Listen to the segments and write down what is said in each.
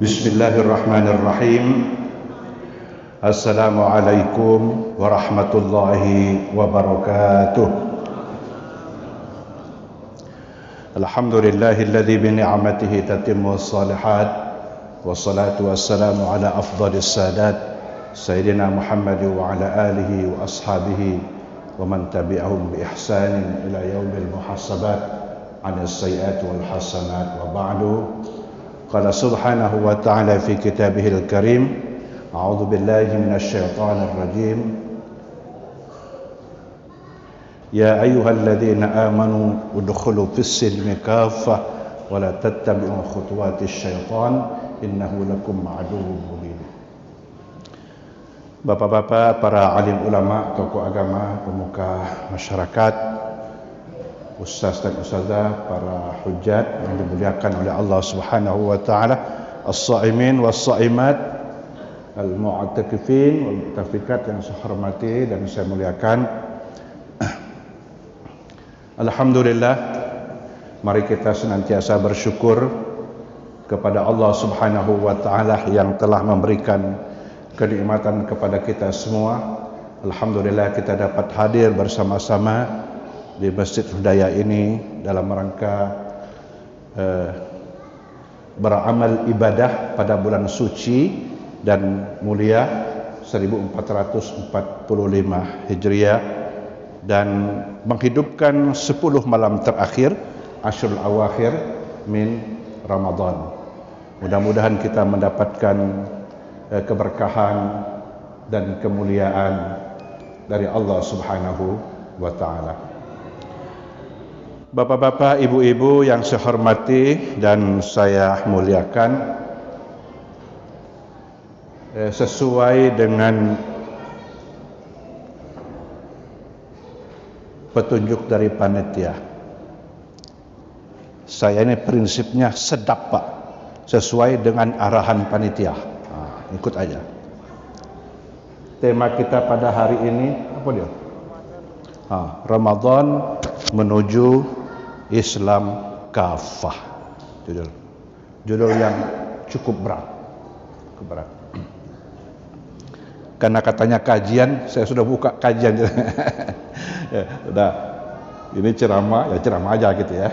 Bismillahirrahmanirrahim. Assalamualaikum warahmatullahi wabarakatuh. Alhamdulillahilladzi bi ni'matihi tatimmu shalihat. Wassalatu wassalamu ala afdhalis sadat Sayyidina Muhammad wa ala alihi wa ashabihi wa man tabi'ahum bi ihsanin ila yaumil muhasabat 'anis sayyiati wal hasanat wa ba'du. Qala subhanahu wa ta'ala fi kitabihil karim, a'udzu billahi minasy syaithanir rajim. Ya ayyuhalladzina amanu udkhulu fis silmi kaffah wa la tattabi'u khutuwatis syaitan innahu lakum aduwwun mubin. Bapak-bapak, para alim ulama, tokoh agama, pemuka masyarakat, ustaz dan ustazah, para hujjat yang dimuliakan oleh Allah Subhanahu wa taala, as-shaimin was-shaimat, al-mu'takifin wal mu'tafikat yang saya hormati dan saya muliakan. Alhamdulillah, mari kita senantiasa bersyukur kepada Allah Subhanahu wa taala yang telah memberikan kenikmatan kepada kita semua. Alhamdulillah kita dapat hadir bersama-sama di Masjid Hidayah ini dalam rangka beramal ibadah pada bulan suci dan mulia 1445 Hijriah dan menghidupkan 10 malam terakhir Ashrul Awakhir min Ramadan. Mudah-mudahan kita mendapatkan keberkahan dan kemuliaan dari Allah Subhanahu wa taala. Bapak-bapak, ibu-ibu yang saya hormati dan saya muliakan, sesuai dengan petunjuk dari panitia, saya ini prinsipnya sedap Pak, sesuai dengan arahan panitia. Ikut aja. Tema kita pada hari ini apa dia? Ramadan menuju Islam kafah. Judul yang cukup berat. Karena katanya kajian, saya sudah buka kajian. Ya, sudah. Ini ceramah, ya ceramah aja gitu ya.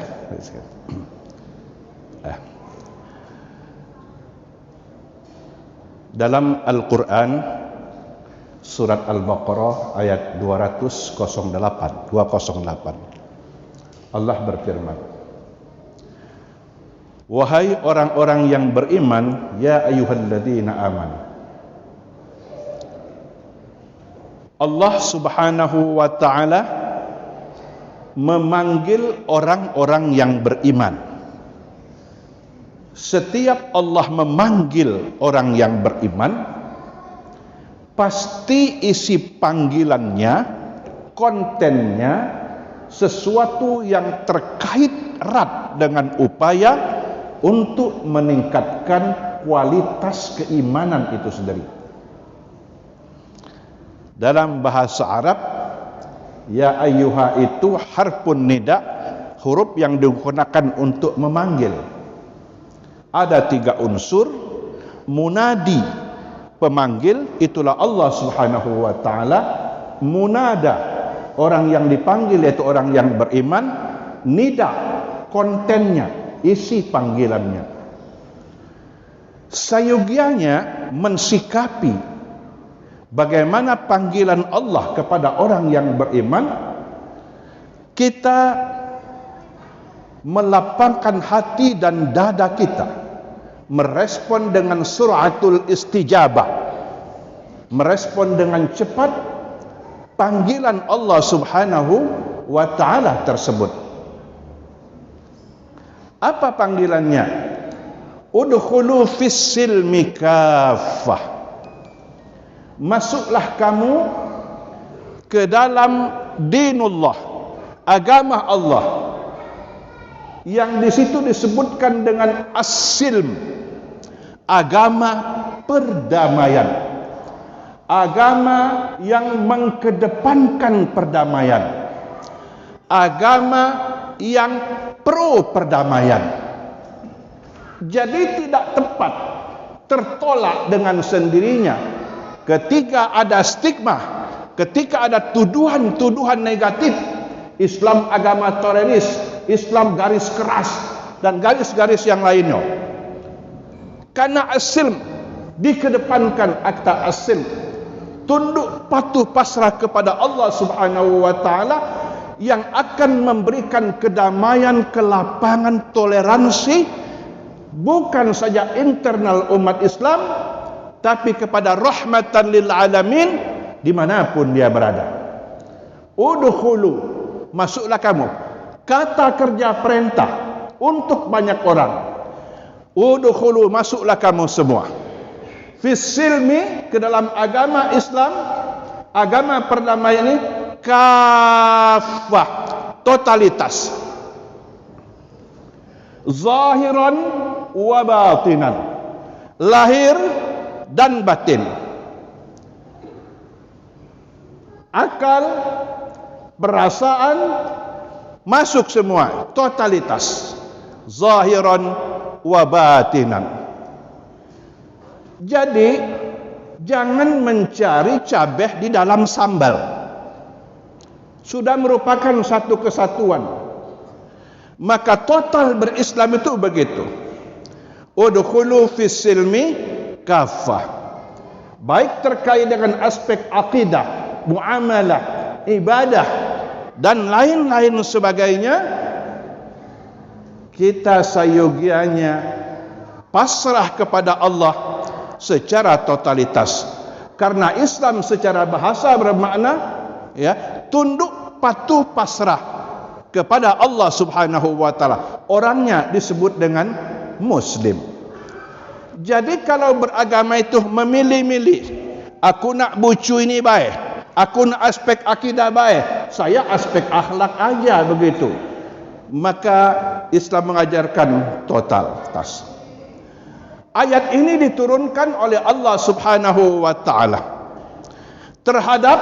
Dalam Al-Quran surat Al-Baqarah ayat 208 Allah berfirman, wahai orang-orang yang beriman, ya ayyuhalladzina amanu. Allah Subhanahu wa ta'ala memanggil orang-orang yang beriman. Setiap Allah memanggil orang yang beriman, pasti isi panggilannya, kontennya sesuatu yang terkait erat dengan upaya untuk meningkatkan kualitas keimanan itu sendiri. Dalam bahasa Arab, ya ayyuha itu harfun nida, huruf yang digunakan untuk memanggil. Ada 3 unsur. Munadi, pemanggil, itulah Allah Subhanahu wa ta'ala. Munada, orang yang dipanggil yaitu orang yang beriman. Nida, kontennya, isi panggilannya. Sayogianya mensikapi bagaimana panggilan Allah kepada orang yang beriman, kita melapangkan hati dan dada kita, merespon dengan suratul istijabah, merespon dengan cepat panggilan Allah Subhanahu wa ta'ala tersebut. Apa panggilannya? Udkhulu fis silmi kaffah. Masuklah kamu ke dalam dinullah, agama Allah, yang di situ disebutkan dengan as-silm, agama perdamaian, agama yang mengkedepankan perdamaian, agama yang pro perdamaian. Jadi tidak tepat tertolak dengan sendirinya. Ketika ada stigma, ketika ada tuduhan-tuduhan negatif, Islam agama teroris, Islam garis keras, dan garis-garis yang lainnya. Karena as-silm dikedepankan, akta as-silm, tunduk patuh pasrah kepada Allah Subhanahu wa taala yang akan memberikan kedamaian, kelapangan, toleransi bukan saja internal umat Islam, tapi kepada rahmatan lil alamin dimanapun dia berada. Udkhulu, masuklah kamu. Kata kerja perintah untuk banyak orang. Udkhulu, masuklah kamu semua. Fis silmi, ke dalam agama Islam, agama perdamaian ini, kafah, totalitas. Zahiran wa batinan, lahir dan batin, akal, perasaan, masuk semua, totalitas, zahiran wa batinan. Jadi jangan mencari cabai di dalam sambal. Sudah merupakan satu kesatuan. Maka total berislam itu begitu. Udkhulu fis silmi kafah. Baik terkait dengan aspek akidah, muamalah, ibadah, dan lain-lain sebagainya, kita sayogianya pasrah kepada Allah secara totalitas. Karena Islam secara bahasa bermakna tunduk patuh pasrah kepada Allah Subhanahu wa taala. Orangnya disebut dengan muslim. Jadi kalau beragama itu memilih-milih, aku nak bucu ini baik, aku nak aspek akidah baik, saya aspek akhlak aja begitu, maka Islam mengajarkan totalitas. Ayat ini diturunkan oleh Allah Subhanahu wa taala terhadap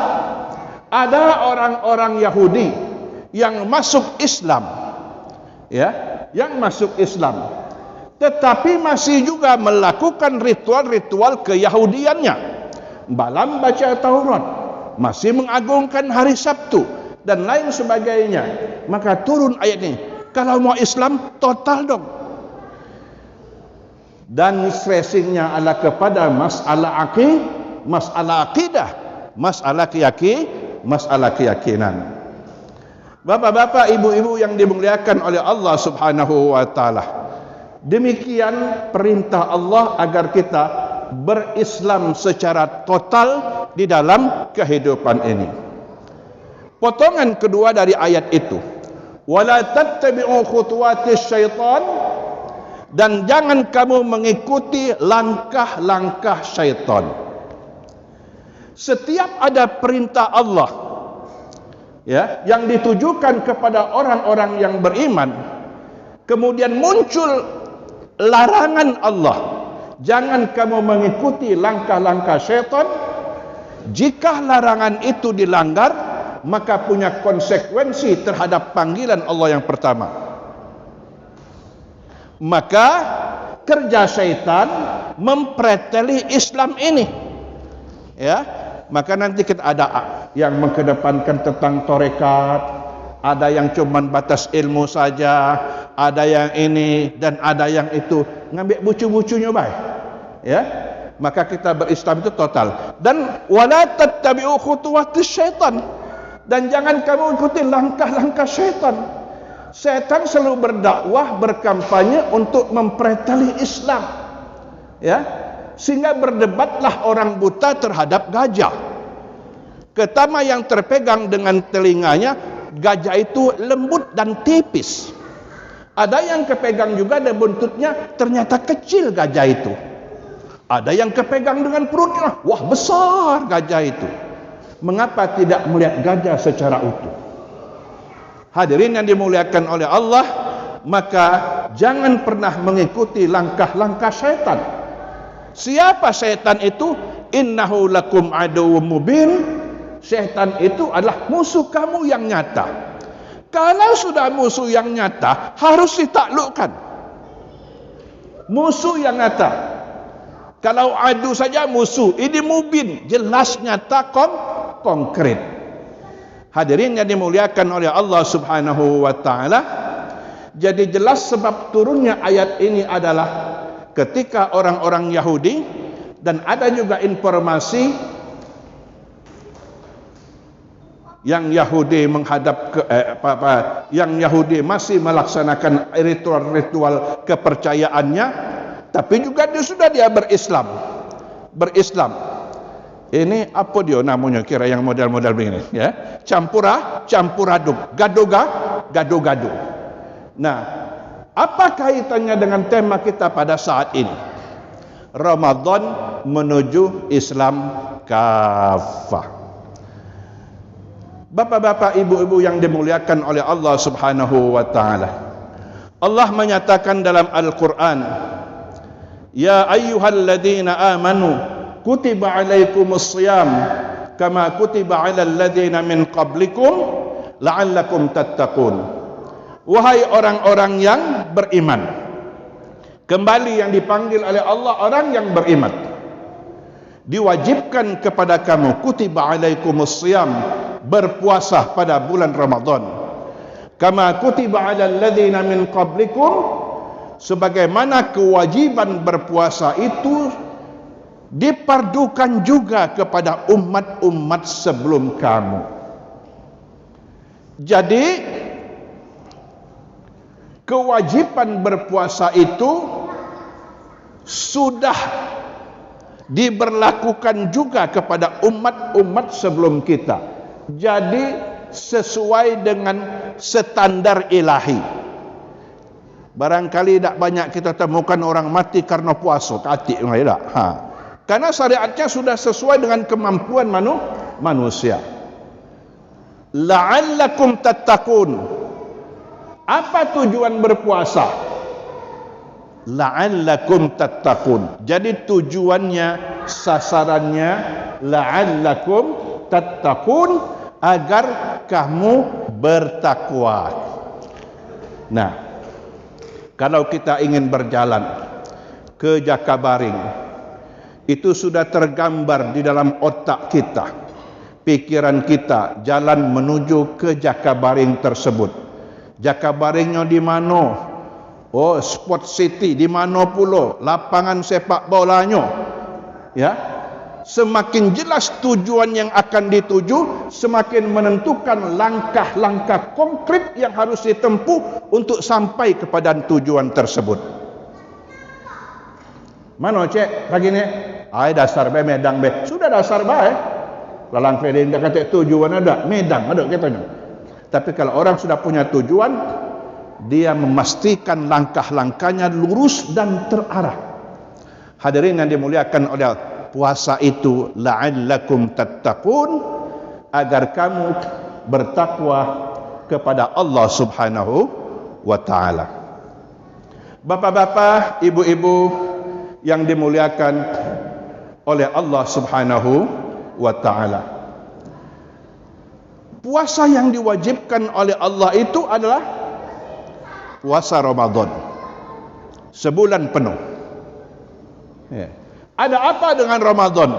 ada orang-orang Yahudi yang masuk Islam, yang masuk Islam, tetapi masih juga melakukan ritual-ritual keyahudiannya, malam baca Taurat, masih mengagungkan hari Sabtu dan lain sebagainya. Maka turun ayat ini, kalau mau Islam total dong. Dan stressingnya adalah kepada masalah akidah, masalah keyakinan. Bapak-bapak, ibu-ibu yang dimuliakan oleh Allah Subhanahu wa taala, demikian perintah Allah agar kita berislam secara total di dalam kehidupan ini. Potongan kedua dari ayat itu, wala tattabi'u khutuwatis syaitan, dan jangan kamu mengikuti langkah-langkah syaitan. Setiap ada perintah Allah yang ditujukan kepada orang-orang yang beriman, kemudian muncul larangan Allah, jangan kamu mengikuti langkah-langkah syaitan. Jika larangan itu dilanggar, maka punya konsekuensi terhadap panggilan Allah yang pertama. Maka kerja syaitan mempreteli Islam ini, maka nanti kita ada yang mengedepankan tentang tarekat, ada yang cuman batas ilmu saja, ada yang ini dan ada yang itu, ngambil bucu-bucunya baik, maka kita berislam itu total. Dan wala tattabi'u khutuwatis syaitan, dan jangan kamu ikuti langkah-langkah syaitan. Setan selalu berdakwah, berkampanye untuk mempreteli Islam, sehingga berdebatlah orang buta terhadap gajah. Pertama yang terpegang dengan telinganya, gajah itu lembut dan tipis. Ada yang kepegang juga dan buntutnya ternyata kecil gajah itu. Ada yang kepegang dengan perutnya, wah besar gajah itu. Mengapa tidak melihat gajah secara utuh? Hadirin yang dimuliakan oleh Allah, maka jangan pernah mengikuti langkah-langkah syaitan. Siapa syaitan itu? Innahu lakum aduwwum mubin. Syaitan itu adalah musuh kamu yang nyata. Kalau sudah musuh yang nyata, harus ditaklukkan. Musuh yang nyata. Kalau adu saja musuh, ini mubin, jelas nyata konkret. Hadirin yang dimuliakan oleh Allah Subhanahu wa taala, jadi jelas sebab turunnya ayat ini adalah ketika orang-orang Yahudi, dan ada juga informasi yang Yahudi menghadap ke yang Yahudi masih melaksanakan ritual-ritual kepercayaannya, tapi juga dia berislam. Ini apa dia namanya kira yang model-model begini ya? Campur aduk, gado-gado. Nah, apa kaitannya dengan tema kita pada saat ini? Ramadan menuju Islam kafah. Bapak-bapak, ibu-ibu yang dimuliakan oleh Allah Subhanahu wa taala. Allah menyatakan dalam Al-Qur'an, "Ya ayyuhalladzina amanu kutiba alaikumus shiyam kama kutiba alal ladzina min qablikum la'allakum tattaqun." Wahai orang-orang yang beriman. Kembali yang dipanggil oleh Allah orang yang beriman. Diwajibkan kepada kamu kutiba alaikumus shiyam, berpuasa pada bulan Ramadan. Kama kutiba alal ladzina min qablikum, sebagaimana kewajiban berpuasa itu dipardukan juga kepada umat-umat sebelum kamu. Jadi kewajiban berpuasa itu sudah diberlakukan juga kepada umat-umat sebelum kita. Jadi sesuai dengan standar ilahi. Barangkali tak banyak kita temukan orang mati karena puasa, tak tidak. Karena syariatnya sudah sesuai dengan kemampuan manusia. La'allakum tattaqun. Apa tujuan berpuasa? La'allakum tattaqun. Jadi tujuannya, sasarannya la'allakum tattaqun, agar kamu bertakwa. Nah, kalau kita ingin berjalan ke Jakabaring, itu sudah tergambar di dalam otak kita, pikiran kita, jalan menuju ke Jakabaring tersebut. Jakabaringnya di mana? Oh, sport city di mana pula? Lapangan sepak bolanya. Ya. Semakin jelas tujuan yang akan dituju, semakin menentukan langkah-langkah konkret yang harus ditempuh untuk sampai kepada tujuan tersebut. Mana cek pagi ni? Ai dasar be medang be. Sudah dasar bae. Lalang feeling dah kata tujuan ada, medang ada katanya. Tapi kalau orang sudah punya tujuan, dia memastikan langkah-langkahnya lurus dan terarah. Hadirin yang dimuliakan oleh puasa itu, la'allakum tattaqun, agar kamu bertakwa kepada Allah Subhanahu wa taala. Bapak-bapak, ibu-ibu yang dimuliakan oleh Allah Subhanahu wa taala. Puasa yang diwajibkan oleh Allah itu adalah puasa Ramadan. Sebulan penuh. Ya. Ada apa dengan Ramadan?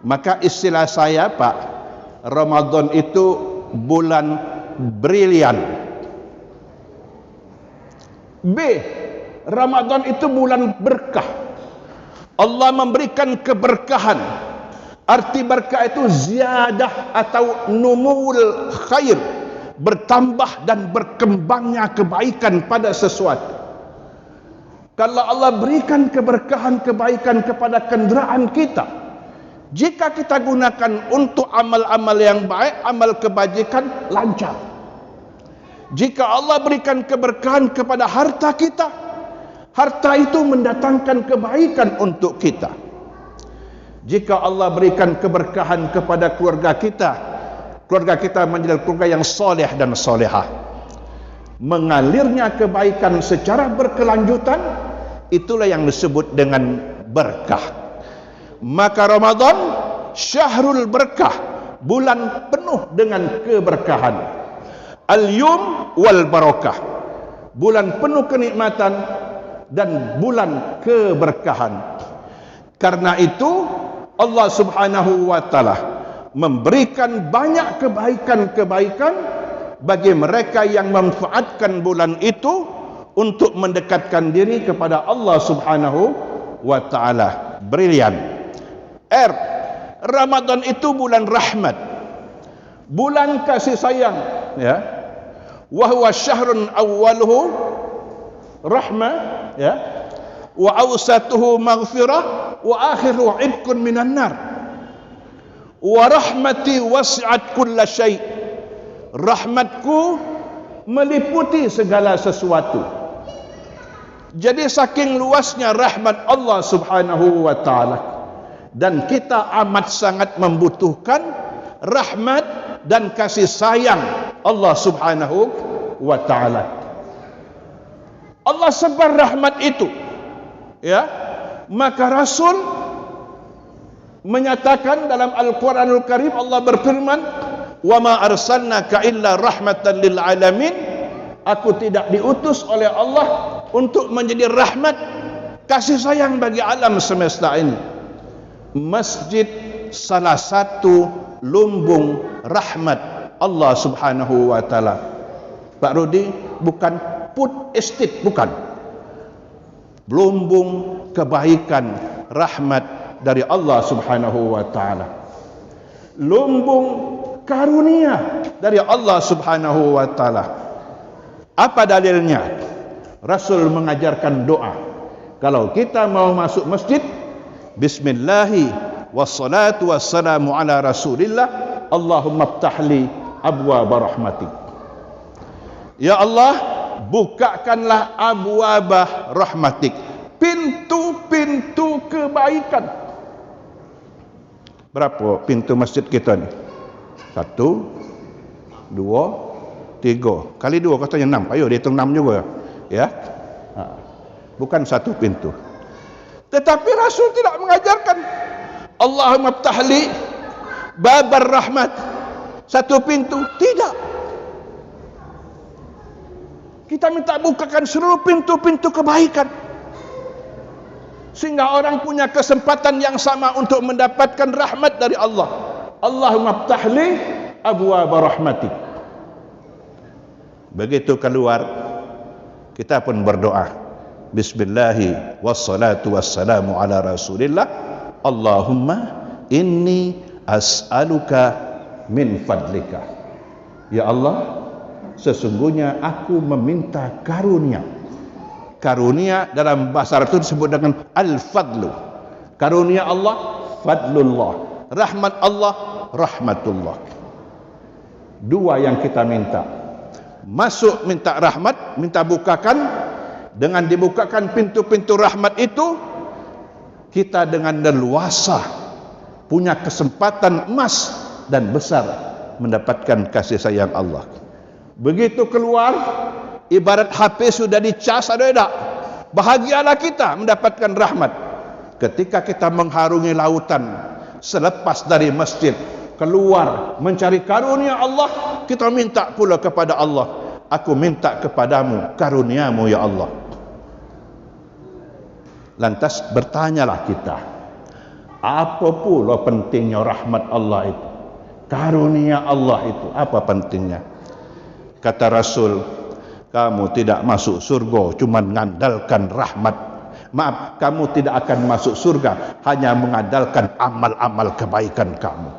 Maka istilah saya, Pak, Ramadan itu bulan brilian. B, Ramadan itu bulan berkah. Allah memberikan keberkahan. Arti berkah itu ziyadah atau numul khair, bertambah dan berkembangnya kebaikan pada sesuatu. Kalau Allah berikan keberkahan kebaikan kepada kenderaan kita, jika kita gunakan untuk amal-amal yang baik, amal kebajikan lancar. Jika Allah berikan keberkahan kepada harta kita, harta itu mendatangkan kebaikan untuk kita. Jika Allah berikan keberkahan kepada keluarga kita menjadi keluarga yang soleh dan solehah, mengalirnya kebaikan secara berkelanjutan, itulah yang disebut dengan berkah. Maka Ramadan syahrul berkah, bulan penuh dengan keberkahan. Al-yum wal barakah, bulan penuh kenikmatan dan bulan keberkahan. Karena itu Allah Subhanahu wa taala memberikan banyak kebaikan-kebaikan bagi mereka yang memanfaatkan bulan itu untuk mendekatkan diri kepada Allah Subhanahu wa taala. Brilian. Ramadan itu bulan rahmat, bulan kasih sayang, ya. Wa huwa syahrun awwaluhu rahmah, ya. Wa awsatuhu maghfirah wa akhiruhu idkun minan nar. Wa rahmati wasi'at kulla syai'. Rahmatku meliputi segala sesuatu. Jadi saking luasnya rahmat Allah Subhanahu wa taala, dan kita amat sangat membutuhkan rahmat dan kasih sayang Allah Subhanahu wa taala. Allah sebar rahmat itu, ya. Maka Rasul menyatakan dalam Al-Quranul Karim, Allah berfirman, "Wa ma arsalnaka illa rahmatan lil alamin." Aku tidak diutus oleh Allah untuk menjadi rahmat, kasih sayang bagi alam semesta ini. Masjid salah satu lumbung rahmat Allah Subhanahu wa taala. Pak Rudi, bukan food estate, bukan. Lumbung kebaikan rahmat dari Allah Subhanahu wa taala. Lumbung karunia dari Allah Subhanahu wa taala. Apa dalilnya? Rasul mengajarkan doa. Kalau kita mau masuk masjid, bismillahi wassalatu wassalamu ala rasulillah, Allahumma ftahli abwaaba rahmatik. Ya Allah, bukakanlah abwaaba rahmatik, pintu-pintu kebaikan. Berapa pintu masjid kita ni? 1, 2, 3. Kali 2 katanya 6. Ayo dihitung 6 juga, ya. Bukan satu pintu. Tetapi Rasul tidak mengajarkan Allahumma ftahli babar rahmat, satu pintu. Tidak. Kita minta bukakan seluruh pintu-pintu kebaikan, sehingga orang punya kesempatan yang sama untuk mendapatkan rahmat dari Allah. Allahumma ftahli abwaaba rahmatik. Begitu keluar, kita pun berdoa, bismillahi wassalatu wassalamu ala rasulillah, Allahumma inni as'aluka min fadlika. Ya Allah, sesungguhnya aku meminta karunia. Karunia dalam bahasa Arab itu disebut dengan al-fadlu. Karunia Allah, fadlullah. Rahmat Allah, rahmatullah. Dua yang kita minta. Masuk minta rahmat, minta bukakan. Dengan dibukakan pintu-pintu rahmat itu, kita dengan leluasa punya kesempatan emas dan besar mendapatkan kasih sayang Allah. Begitu keluar, ibarat HP sudah dicas, ada tidak? Bahagialah kita mendapatkan rahmat. Ketika kita mengharungi lautan, selepas dari masjid, keluar mencari karunia Allah, kita minta pula kepada Allah, aku minta kepadamu karuniamu ya Allah. Lantas bertanyalah kita, apa pula pentingnya rahmat Allah itu, karunia Allah itu, apa pentingnya? Kata Rasul, kamu tidak masuk surga cuma mengandalkan rahmat. Maaf, kamu tidak akan masuk surga hanya mengandalkan amal-amal kebaikan kamu.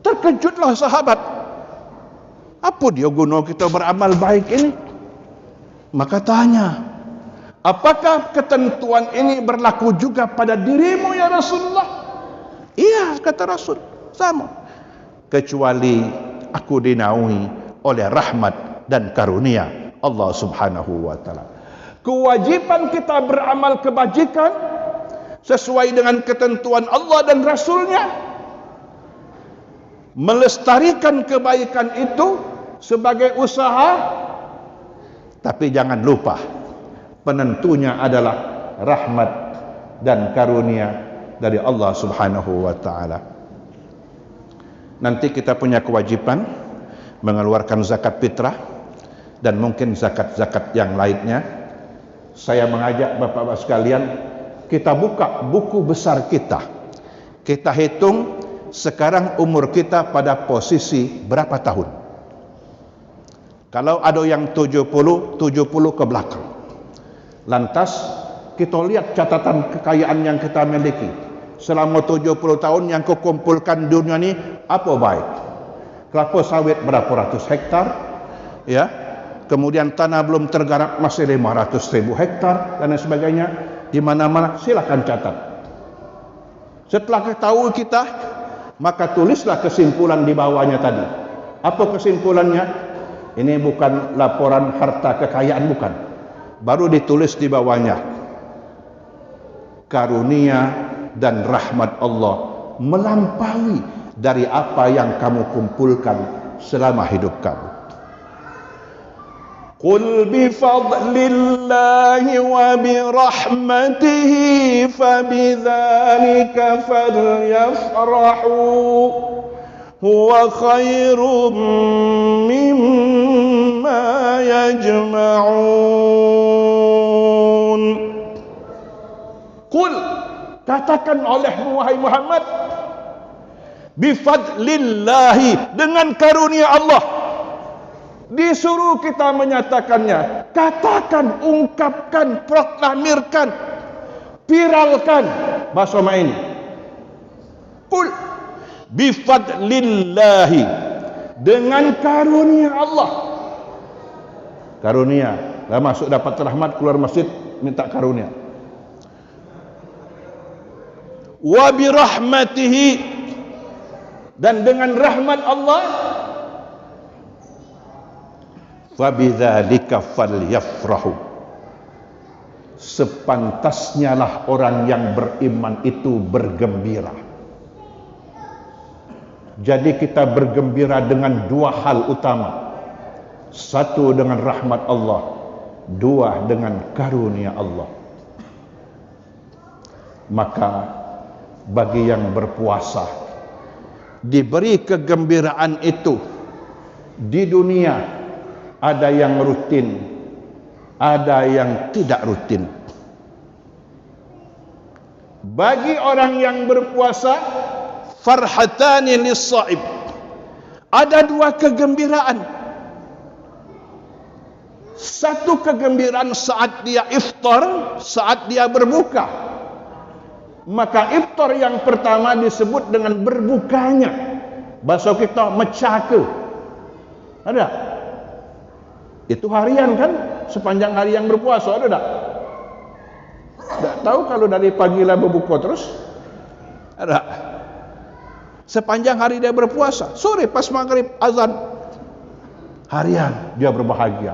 Terkejutlah sahabat. Apa dia guna kita beramal baik ini? Maka tanya, apakah ketentuan ini berlaku juga pada dirimu ya Rasulullah? Iya, kata Rasul, sama. Kecuali aku dinaungi oleh rahmat dan karunia Allah Subhanahu wa taala. Kewajiban kita beramal kebajikan sesuai dengan ketentuan Allah dan Rasulnya, melestarikan kebaikan itu sebagai usaha. Tapi jangan lupa, penentunya adalah rahmat dan karunia dari Allah Subhanahu wa taala. Nanti kita punya kewajiban mengeluarkan zakat fitrah dan mungkin zakat-zakat yang lainnya. Saya mengajak Bapak-bapak sekalian, kita buka buku besar kita. Kita hitung sekarang umur kita pada posisi berapa tahun. Kalau ada yang 70 ke belakang. Lantas kita lihat catatan kekayaan yang kita miliki. Selama 70 tahun yang kau kumpulkan dunia ini, apa baik? Kelapa sawit berapa ratus hektar, ya. Kemudian tanah belum tergarap masih 500.000 hektar dan lain sebagainya. Di mana-mana silakan catat. Setelah tahu kita, maka tulislah kesimpulan di bawahnya tadi. Apa kesimpulannya? Ini bukan laporan harta kekayaan, bukan. Baru ditulis di bawahnya, karunia dan rahmat Allah melampaui dari apa yang kamu kumpulkan selama hidup kamu. Qul bi fadlillahi wa bi rahmatihi fabidzalika falyafrahu huwa khairum mimma yajma'un. Qul, katakan olehmu wahai Muhammad, bifadlillahi, dengan karunia Allah. Disuruh kita menyatakannya. Katakan, ungkapkan, proklamirkan, viralkan bahasa ini. Qul bifadlillahi, dengan karunia Allah. Karunia, dah masuk dapat rahmat, keluar masjid minta karunia. Wa birahmatihi, dan dengan rahmat Allah, fabidzalika falyafrahu, sepantasnya lah orang yang beriman itu bergembira. Jadi kita bergembira dengan dua hal utama. Satu dengan rahmat Allah, dua dengan karunia Allah. Maka bagi yang berpuasa diberi kegembiraan itu di dunia, ada yang rutin, ada yang tidak rutin. Bagi orang yang berpuasa, farhatani lis-shaib, ada dua kegembiraan. Satu kegembiraan saat dia iftar, saat dia berbuka. Maka iftar yang pertama disebut dengan berbukanya. Bahasa kita mecake. Ada? Itu harian kan? Sepanjang hari yang berpuasa, ada tak? Tak tahu kalau dari pagi lah berbuka terus? Ada? Sepanjang hari dia berpuasa, sore pas maghrib azan, harian dia berbahagia.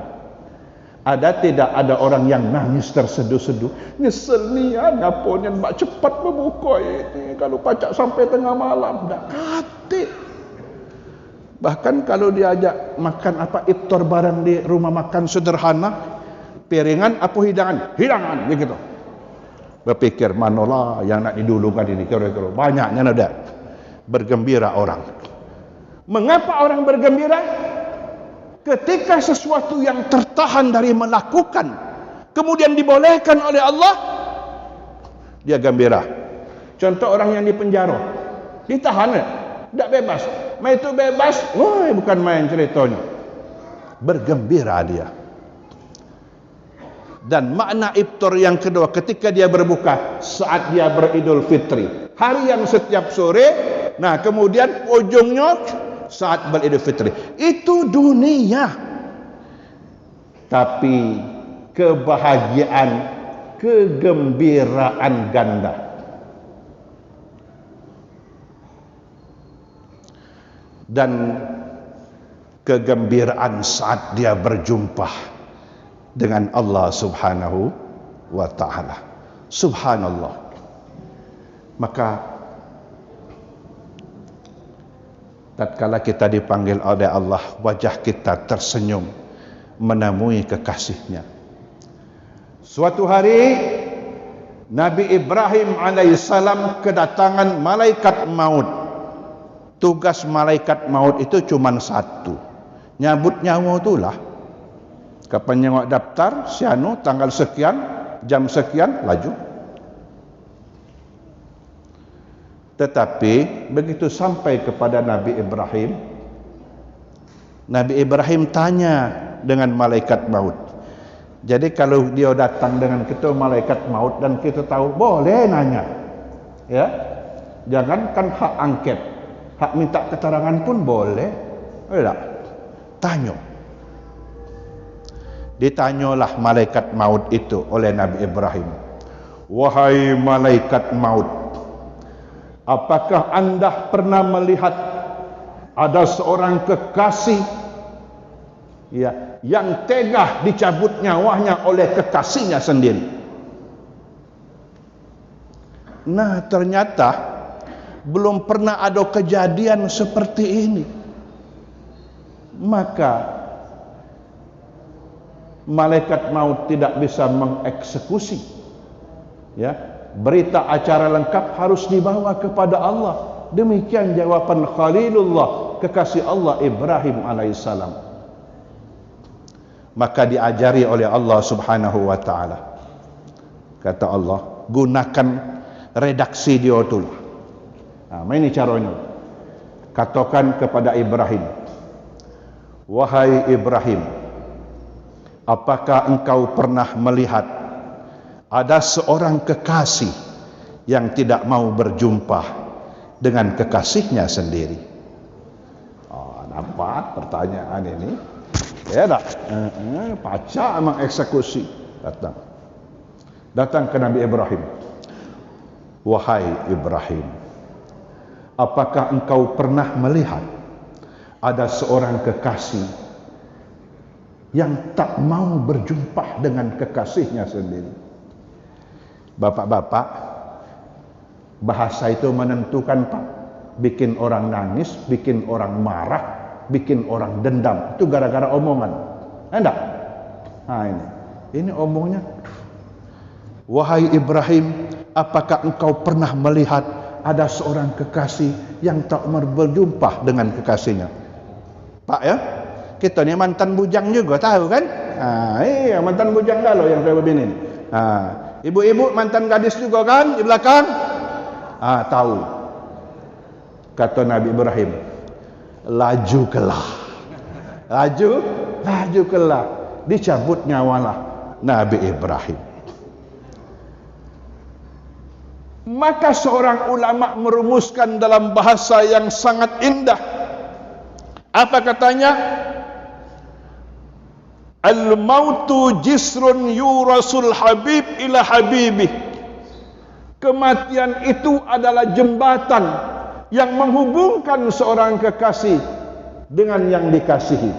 Ada tidak ada orang yang nangis terseduh-seduh? Nyesel ni apa ni mak cepat berbuka ini, kalau pacak sampai tengah malam. Tak kate. Bahkan kalau diajak makan apa iftar barang di rumah makan sederhana, piringan apa hidangan? Hidangan begitu. Berpikir manalah yang nak didulukan ini, kira-kira banyaknya ada. Bergembira orang. Mengapa orang bergembira? Ketika sesuatu yang tertahan dari melakukan kemudian dibolehkan oleh Allah, dia gembira. Contoh orang yang di penjara, ditahan tak bebas, main itu bebas, woi, bukan main ceritanya. Bergembira dia. Dan makna iftar yang kedua, ketika dia berbuka, saat dia beridul fitri, hari yang setiap sore. Nah kemudian ujungnya saat beridul fitri, itu dunia. Tapi kebahagiaan, kegembiraan ganda. Dan kegembiraan saat dia berjumpa dengan Allah Subhanahu wa ta'ala. Subhanallah. Maka tatkala kita dipanggil oleh Allah, wajah kita tersenyum menemui kekasihnya. Suatu hari Nabi Ibrahim alaihissalam kedatangan malaikat maut. Tugas malaikat maut itu cuma satu, nyabut nyawa itulah. Kapan nyawa daftar, sianu tanggal sekian, jam sekian, laju. Tetapi begitu sampai kepada Nabi Ibrahim, Nabi Ibrahim tanya dengan malaikat maut. Jadi kalau dia datang dengan kita malaikat maut dan kita tahu, boleh nanya. Ya. Jangankan hak angket, hak minta keterangan pun boleh. Tidak. Tanya. Ditanyalah malaikat maut itu oleh Nabi Ibrahim. Wahai malaikat maut, apakah anda pernah melihat ada seorang kekasih yang tega dicabut nyawanya oleh kekasihnya sendiri? Nah, ternyata belum pernah ada kejadian seperti ini. Maka malaikat maut tidak bisa mengeksekusi. Ya, berita acara lengkap harus dibawa kepada Allah. Demikian jawaban Khalilullah, kekasih Allah Ibrahim alaihissalam. Maka diajari oleh Allah Subhanahu wa taala. Kata Allah, gunakan redaksi dia tu. Nah, ini caranya. Katakan kepada Ibrahim, wahai Ibrahim, apakah engkau pernah melihat ada seorang kekasih yang tidak mau berjumpa dengan kekasihnya sendiri? Oh, nampak pertanyaan ini? Ya tak? Pacak mengeksekusi. Datang ke Nabi Ibrahim. Wahai Ibrahim, apakah engkau pernah melihat ada seorang kekasih yang tak mau berjumpa dengan kekasihnya sendiri? Bapak-bapak, bahasa itu menentukan, Pak. Bikin orang nangis, bikin orang marah, bikin orang dendam. Itu gara-gara omongan. Enggak? Nah ini omongnya. Wahai Ibrahim, apakah engkau pernah melihat ada seorang kekasih yang tak mau berjumpa dengan kekasihnya? Pak ya, kita ni mantan bujang juga tahu kan? Iya, mantan bujang galau yang saya begini. Ibu-ibu mantan gadis juga kan di belakang? Tahu. Kata Nabi Ibrahim, laju kelah. Laju kelah. Dicabut nyawalah Nabi Ibrahim. Maka seorang ulama merumuskan dalam bahasa yang sangat indah. Apa katanya? Al-mautu jisrun yurasul habib ila habibih. Kematian itu adalah jembatan yang menghubungkan seorang kekasih dengan yang dikasihi.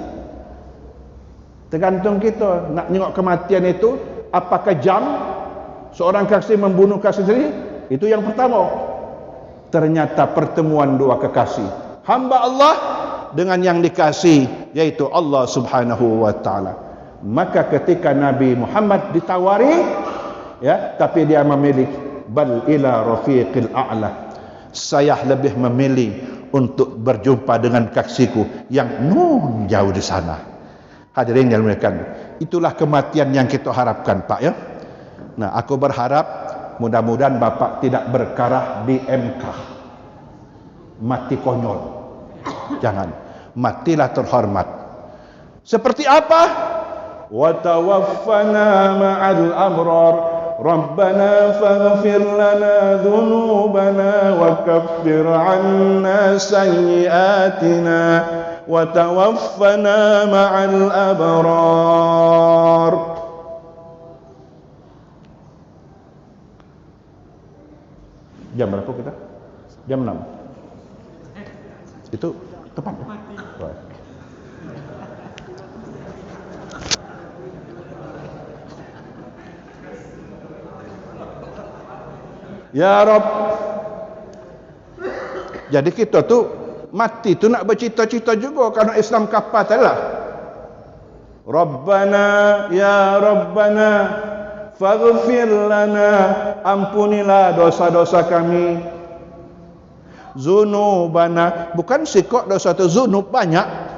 Tergantung kita nak tengok kematian itu, apakah jam seorang kasih membunuh kasih sendiri? Itu yang pertama. Ternyata pertemuan dua kekasih, hamba Allah dengan yang dikasih, yaitu Allah Subhanahu wa taala. Maka ketika Nabi Muhammad ditawari, ya, tapi dia memilih bal ila rafiqil a'la. Saya lebih memilih untuk berjumpa dengan kekasihku yang nun jauh di sana. Hadirin yang dimuliakan, itulah kematian yang kita harapkan, Pak ya. Nah, aku berharap mudah-mudahan Bapak tidak berkarah di MK. Mati konyol. Jangan. Matilah terhormat. Seperti apa? Wa tawaffana ma'al abrar. Rabbana faghfir lana dhunubana wa kaffir 'anna sayyi'atina wa tawaffana ma'al abrar. Jam berapa kita? Jam 6. Itu tepat ya? Baik. Ya Rabb. Jadi kita tu mati tu nak bercita-cita juga karena Islam kapat lah. Rabbana ya Rabbana faghfir lana, ampunilah dosa-dosa kami. Zunubana, bukan sikok dosa tu, zunub banyak.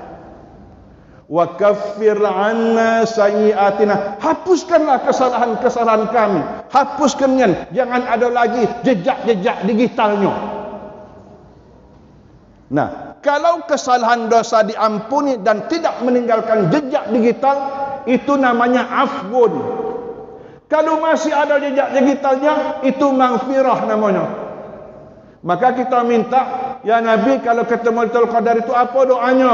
Wa kaffir 'anna sayyi'atina, hapuskanlah kesalahan-kesalahan kami. Hapuskannya, jangan ada lagi jejak-jejak digitalnya. Nah, kalau kesalahan dosa diampuni dan tidak meninggalkan jejak digital, itu namanya afwun. Kalau masih ada jejak digitalnya, itu maghfirah namanya. Maka kita minta, ya Nabi, kalau ketemu Lailatul Qadar itu apa doanya?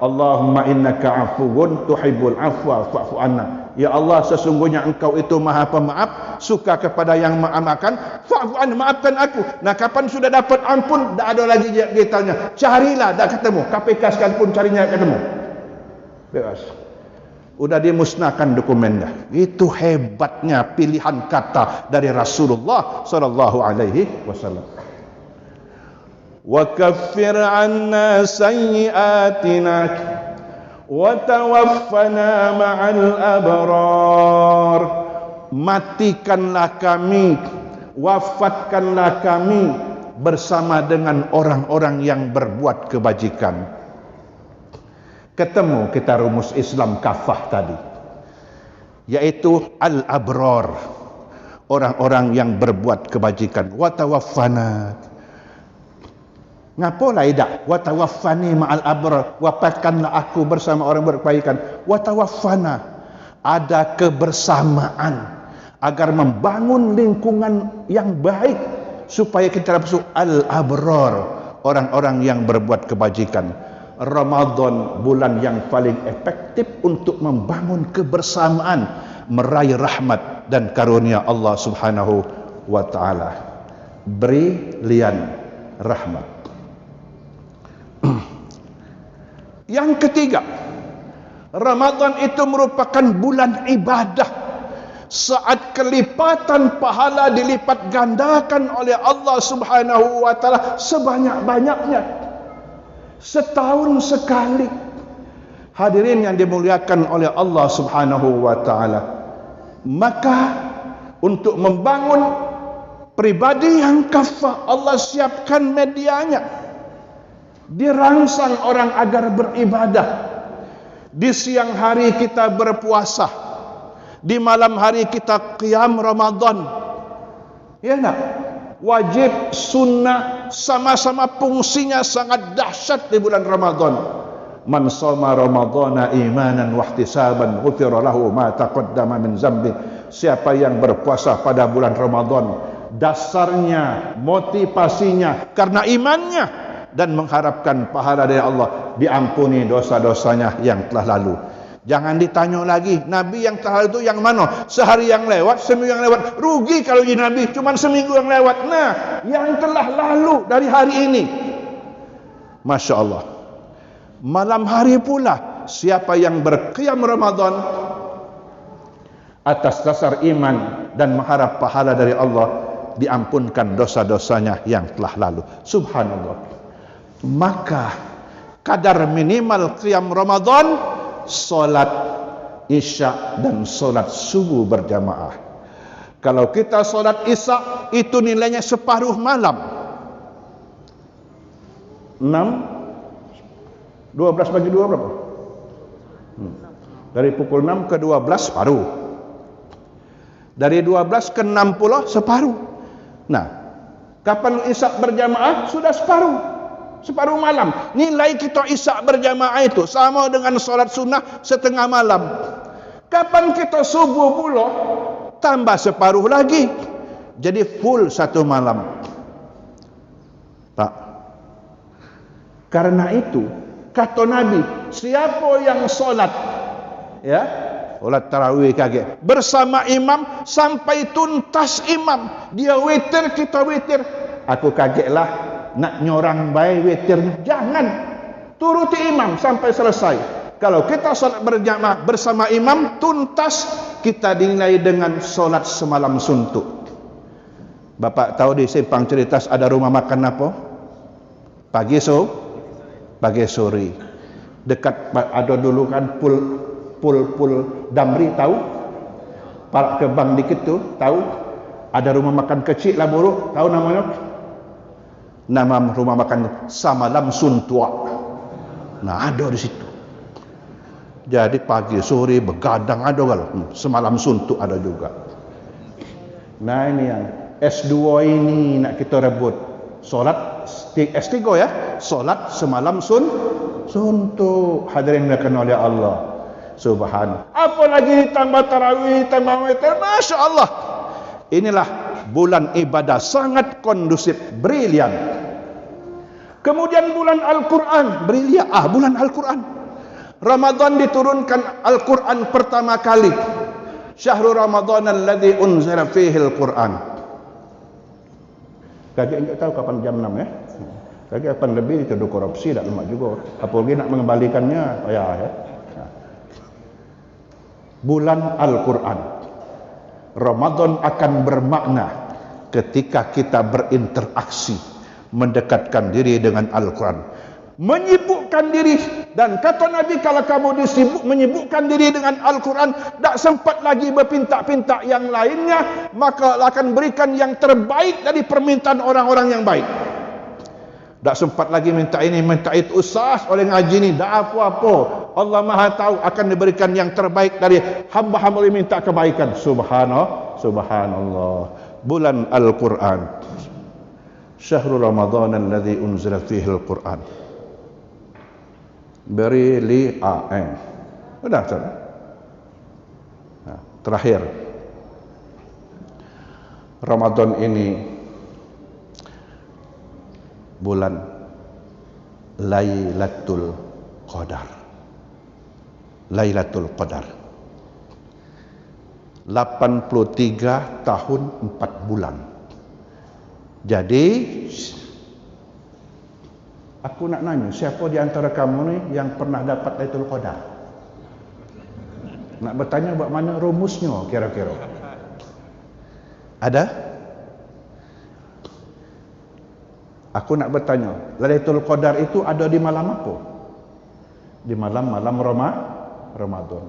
Allahumma innaka afuwun tuhibbul afwa fa'fu anna. Ya Allah, sesungguhnya engkau itu maha pemaaf, suka kepada yang memaafkan, fa'fu anna, maafkan aku. Nah, kapan sudah dapat ampun, tak ada lagi jejak digitalnya. Carilah, tak ketemu. KPK sekalipun carinya ketemu. Bebas. Udah dimusnahkan dokumennya. Itu hebatnya pilihan kata dari Rasulullah sallallahu alaihi wasallam. Wa kaffir 'anna sayyi'atina wa tawaffana ma'al abrar. Matikanlah kami, wafatkanlah kami bersama dengan orang-orang yang berbuat kebajikan. Ketemu kita rumus Islam kafah tadi, yaitu al-abrar, orang-orang yang berbuat kebajikan. Wa tawaffana, ngapo lah tidak wa tawaffani ma'al abrar, wafatkanlah aku bersama orang berkebaikan. Wa tawaffana, ada kebersamaan agar membangun lingkungan yang baik supaya kita masuk al-abrar, orang-orang yang berbuat kebajikan. Ramadan bulan yang paling efektif untuk membangun kebersamaan, meraih rahmat dan karunia Allah Subhanahu wa taala. Brilian rahmat. Yang ketiga, Ramadan itu merupakan bulan ibadah. Saat kelipatan pahala dilipat gandakan oleh Allah Subhanahu wa taala sebanyak-banyaknya. Setahun sekali. Hadirin yang dimuliakan oleh Allah Subhanahu wa taala. Maka untuk membangun pribadi yang kafah, Allah siapkan medianya. Dirangsang orang agar beribadah. Di siang hari kita berpuasa, di malam hari kita qiyam Ramadan. Ya nak? Wajib, sunnah, sama-sama fungsinya sangat dahsyat di bulan Ramadan. Man shoma ramadhana imanan wa ihtisaban ghufira lahu ma taqaddama min zambi. Siapa yang berpuasa pada bulan Ramadan, dasarnya, motivasinya karena imannya dan mengharapkan pahala dari Allah, diampuni dosa-dosanya yang telah lalu. Jangan ditanya lagi, Nabi yang telah itu yang mana? Sehari yang lewat, seminggu yang lewat. Rugi kalau jadi Nabi, cuma seminggu yang lewat. Nah, yang telah lalu dari hari ini. Masya Allah. Malam hari pula, siapa yang berqiyam Ramadan atas dasar iman dan mengharap pahala dari Allah, diampunkan dosa-dosanya yang telah lalu. Subhanallah. Maka kadar minimal qiyam Ramadan, solat isya dan solat subuh berjamaah. Kalau kita solat isya, itu nilainya separuh malam. 6 12 bagi 2 berapa? Dari pukul 6 ke 12 separuh. Dari 12 ke 60 separuh. Nah, kapan isya berjamaah? Sudah separuh. Separuh malam. Nilai kita isya berjamaah itu sama dengan solat sunnah setengah malam. Kapan kita subuh pula, tambah separuh lagi. Jadi full satu malam. Tak. Karena itu, kata Nabi, siapa yang solat, ya, solat tarawih kaget, bersama imam sampai tuntas imam, dia witir, kita witir. Aku kagetlah. Nak nyorang baik witir, jangan, turuti imam sampai selesai. Kalau kita solat berjamaah bersama imam tuntas, kita dinilai dengan solat semalam suntuk. Bapak tahu di Simpang Ceritas ada rumah makan apa? Pagi sore. Dekat ada dulu kan pul Damri, tahu? Parak Kebang dikit tu, tahu? Ada rumah makan kecil lah buruk, tahu namanya? Nama rumah makan Samalam Suntua. Nah, ada di situ. Jadi pagi sore begadang ada kalau semalam suntuk ada juga. Nah, ini yang S2 ini nak kita rebut. Solat S3 ya, solat semalam suntuk. Hadirin yang dikenal oleh Allah Subhanahu. Apalagi ditambah tarawih, tambah witir, Masya Allah. Inilah bulan ibadah sangat kondusif, brilian. Kemudian bulan Al-Quran, brilian. Bulan Al-Quran. Ramadan diturunkan Al-Quran pertama kali. Syahrul Ramadan alladzi unzila fihi Al-Quran. Kakek enggak tahu kapan jam 6 ya. Kakek kapan lebih dituduh korupsi, tak lemak juga. Apalagi nak mengembalikannya, ya. Bulan Al-Quran. Ramadan akan bermakna ketika kita berinteraksi, mendekatkan diri dengan Al-Quran, menyibukkan diri. Dan kata Nabi, kalau kamu menyibukkan diri dengan Al-Quran, tak sempat lagi berpinta-pinta yang lainnya, maka akan berikan yang terbaik dari permintaan orang-orang yang baik. Tak sempat lagi minta ini, minta itu, usah oleh ngaji ni, tak apa-apa. Allah Maha tahu akan diberikan yang terbaik dari hamba-hamba yang minta kebaikan. Subhanallah. Bulan Al-Quran. Syahrul Ramadan alladzi unzila fihi Al-Quran. Brilian. Sudah, saudara. Terakhir, Ramadan ini bulan Lailatul Qadar. Lailatul Qadar. 83 tahun 4 bulan. Jadi aku nak nanya, siapa di antara kamu ni yang pernah dapat Lailatul Qadar? Nak bertanya buat mana rumusnya kira-kira? Ada? Aku nak bertanya, Lailatul Qadar itu ada di malam apa? Di malam-malam Ramadan.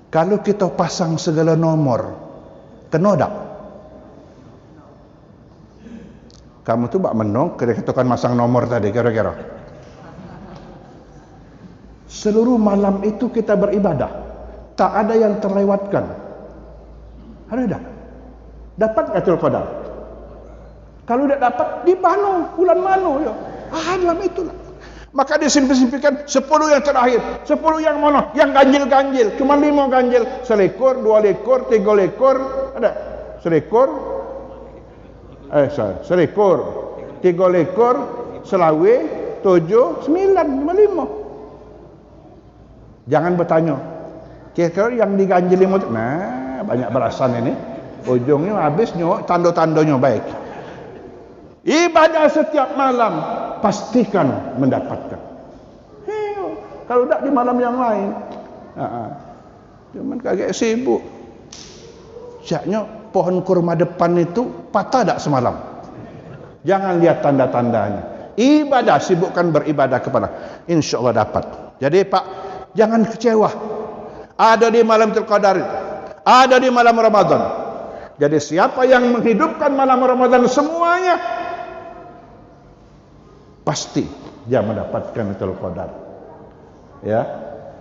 Kalau kita pasang segala nomor, kena tak? Kamu tu bak menong, kita kan masang nomor tadi kira-kira. Seluruh malam itu kita beribadah, tak ada yang terlewatkan. Ada tak? Dapat Lailatul Qadar? Kalau tidak dapat, di mana? Bulan mana ya? Dalam itulah. Maka disimplifikan 10 yang terakhir. 10 yang mana? Yang ganjil-ganjil. Cuma 5 ganjil. Selekor, 2 lekor, 3 lekor. Ada? Selekor. Selekor. 3 lekor. Selawe. 7, 9, 5. Jangan bertanya. Kira-kira yang diganjil 5. Nah, banyak berasan ini. Ujungnya habisnya, tanda-tandanya baik. Ibadah setiap malam pastikan mendapatkan. Kalau tak di malam yang lain, cuman kagak sibuk. Syaknya pohon kurma depan itu patah tak semalam. Jangan lihat tanda-tandanya. Ibadah, sibukkan beribadah kepada. Insya Allah dapat. Jadi Pak, jangan kecewa. Ada di malam Qadar itu, ada di malam Ramadan. Jadi siapa yang menghidupkan malam Ramadan semuanya, pasti dia mendapatkan Lailatul Qadar. Ya.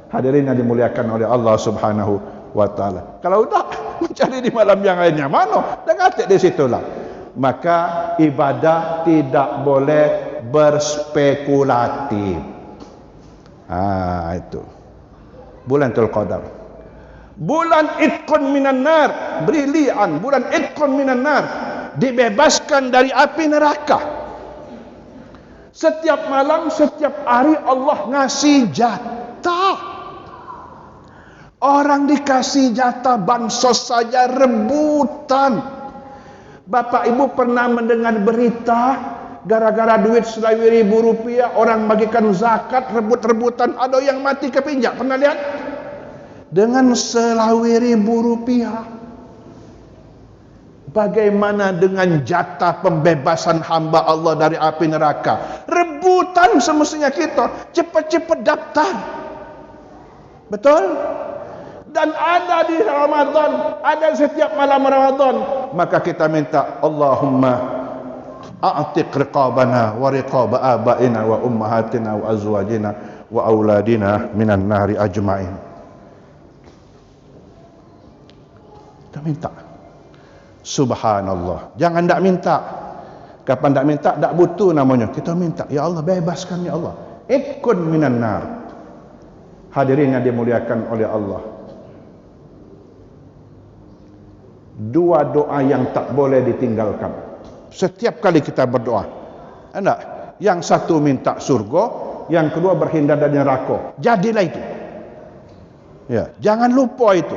Hadirin yang dimuliakan oleh Allah Subhanahu wa taala. Kalau tak mencari di malam yang lainnya, mana? Dah kata di situlah. Maka ibadah tidak boleh berspekulatif. Itu. Bulan Lailatul Qadar. Bulan Itqun minan nar, brilian, bulan Itqun minan nar, dibebaskan dari api neraka. Setiap malam, setiap hari Allah ngasih jatah. Orang dikasih jatah bansos saja rebutan. Bapak Ibu pernah mendengar berita gara-gara duit Rp1.000 orang bagikan zakat, rebut-rebutan, ada yang mati kepinjak. Pernah lihat? Dengan Rp1.000. Bagaimana dengan jatah pembebasan hamba Allah dari api neraka? Rebutan semestinya kita. Cepat-cepat daftar. Betul? Dan ada di Ramadan, ada setiap malam Ramadan. Maka kita minta, Allahumma a'tiq riqabana wa riqaba abaina wa ummahatina wa azwajina wa auladina minan nari ajma'in. Kita minta. Subhanallah. Jangan tak minta. Kapan tak minta, tak butuh namanya. Kita minta, ya Allah bebaskan ya Allah. Itkun minan nar. Hadirin yang dimuliakan oleh Allah. Dua doa yang tak boleh ditinggalkan. Setiap kali kita berdoa. Enggak, yang satu minta surga, yang kedua berhindar dari neraka. Jadilah itu. Ya, jangan lupa itu.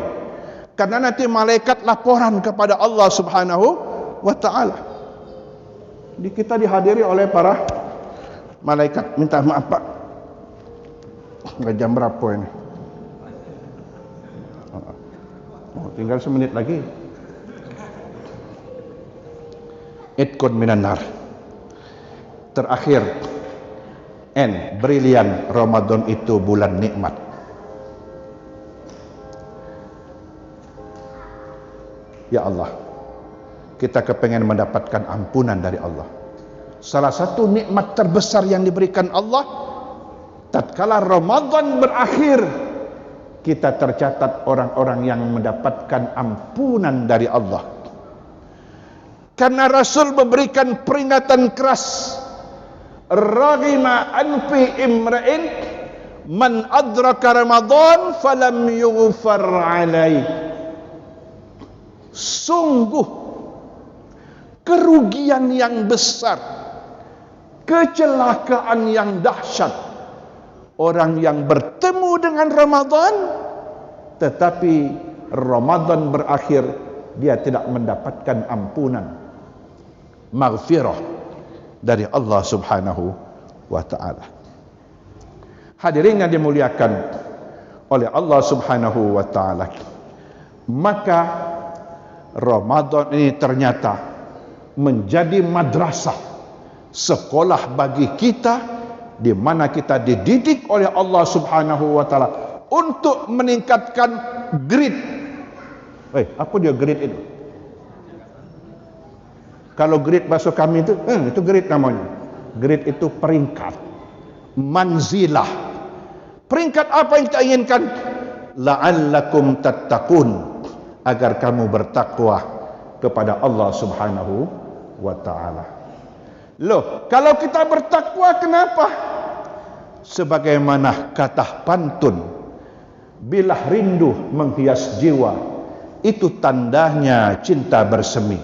Karena nanti malaikat laporan kepada Allah Subhanahu wa taala. Kita dihadiri oleh para malaikat. Minta maaf Pak, jam berapa ini? Tinggal semenit lagi. Itkun minan nar. Terakhir, brilian Ramadan itu bulan nikmat. Ya Allah, kita kepengen mendapatkan ampunan dari Allah. Salah satu nikmat terbesar yang diberikan Allah, tatkala Ramadan berakhir, kita tercatat orang-orang yang mendapatkan ampunan dari Allah. Karena Rasul memberikan peringatan keras, raghima anfi imra'in man adraka Ramadan falam yughfar alaih. Sungguh kerugian yang besar, kecelakaan yang dahsyat orang yang bertemu dengan Ramadan tetapi Ramadan berakhir dia tidak mendapatkan ampunan, maghfirah dari Allah Subhanahu wa taala. Hadirin yang dimuliakan oleh Allah Subhanahu wa taala, maka Ramadan ini ternyata menjadi madrasah, sekolah bagi kita, di mana kita dididik oleh Allah Subhanahu wa taala untuk meningkatkan grade. Apa dia grade itu? Kalau grade bahasa kami itu grade namanya. Grade itu peringkat, manzilah. Peringkat apa yang kita inginkan? La'allakum tattaqun, agar kamu bertakwa kepada Allah Subhanahu wa taala. Loh, kalau kita bertakwa kenapa? Sebagaimana kata pantun, bila rindu menghias jiwa, itu tandanya cinta bersemi.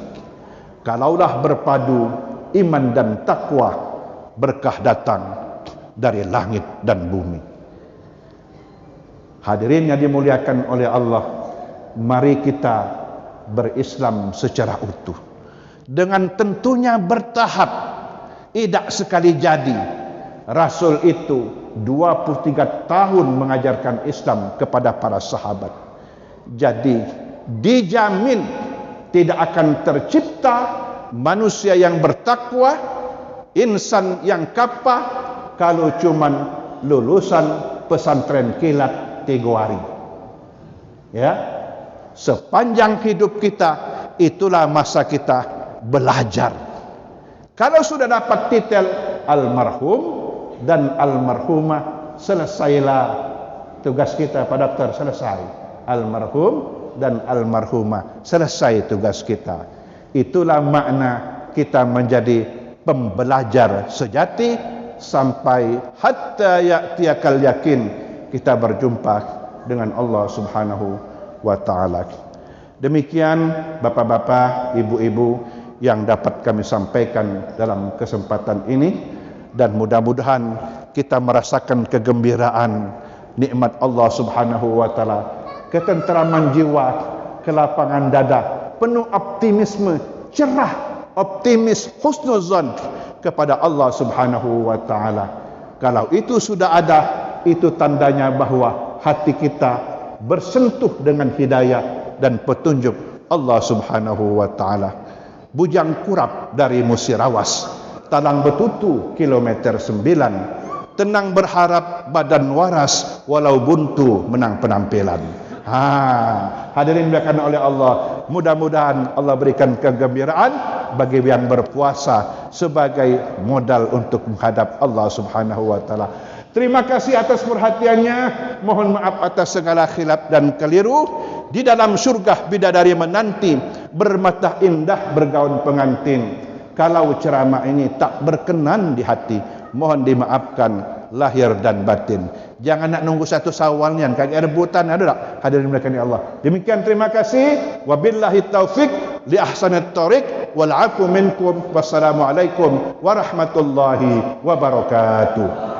Kalaulah berpadu iman dan takwa, berkah datang dari langit dan bumi. Hadirin yang dimuliakan oleh Allah, mari kita berislam secara utuh. Dengan tentunya bertahap. Tidak sekali jadi. Rasul itu 23 tahun mengajarkan Islam kepada para sahabat. Jadi dijamin tidak akan tercipta manusia yang bertakwa, insan yang kapah, kalau cuman lulusan pesantren kilat 3 hari. Ya, sepanjang hidup kita itulah masa kita belajar. Kalau sudah dapat titel almarhum dan almarhumah, selesailah tugas kita Pak Dokter, selesai. Almarhum dan almarhumah, selesai tugas kita. Itulah makna kita menjadi pembelajar sejati sampai hatta ya'tiyakal yakin, kita berjumpa dengan Allah Subhanahu wa taala. Demikian bapak-bapak, ibu-ibu yang dapat kami sampaikan dalam kesempatan ini, dan mudah-mudahan kita merasakan kegembiraan nikmat Allah Subhanahu wa taala, ketenteraman jiwa, kelapangan dada, penuh optimisme, cerah, optimis, husnuzan kepada Allah Subhanahu wa taala. Kalau itu sudah ada, itu tandanya bahwa hati kita bersentuh dengan hidayah dan petunjuk Allah Subhanahu wa taala. Bujang kurap dari Musirawas, talang betutu kilometer 9, tenang berharap badan waras, walau buntu menang penampilan. Hadirin dimuliakan oleh Allah, mudah-mudahan Allah berikan kegembiraan bagi yang berpuasa sebagai modal untuk menghadap Allah Subhanahu wa taala. Terima kasih atas perhatiannya. Mohon maaf atas segala khilaf dan keliru. Di dalam surga bidadari menanti, bermata indah bergaun pengantin. Kalau ceramah ini tak berkenan di hati, mohon dimaafkan lahir dan batin. Jangan nak nunggu satu Syawal ni, kagak rebutan, ada tak? Hadirin melakukan Allah. Demikian, terima kasih. Wabillahi taufik li ahsanit thariq wal afu minkum. Wassalamualaikum warahmatullahi wabarakatuh.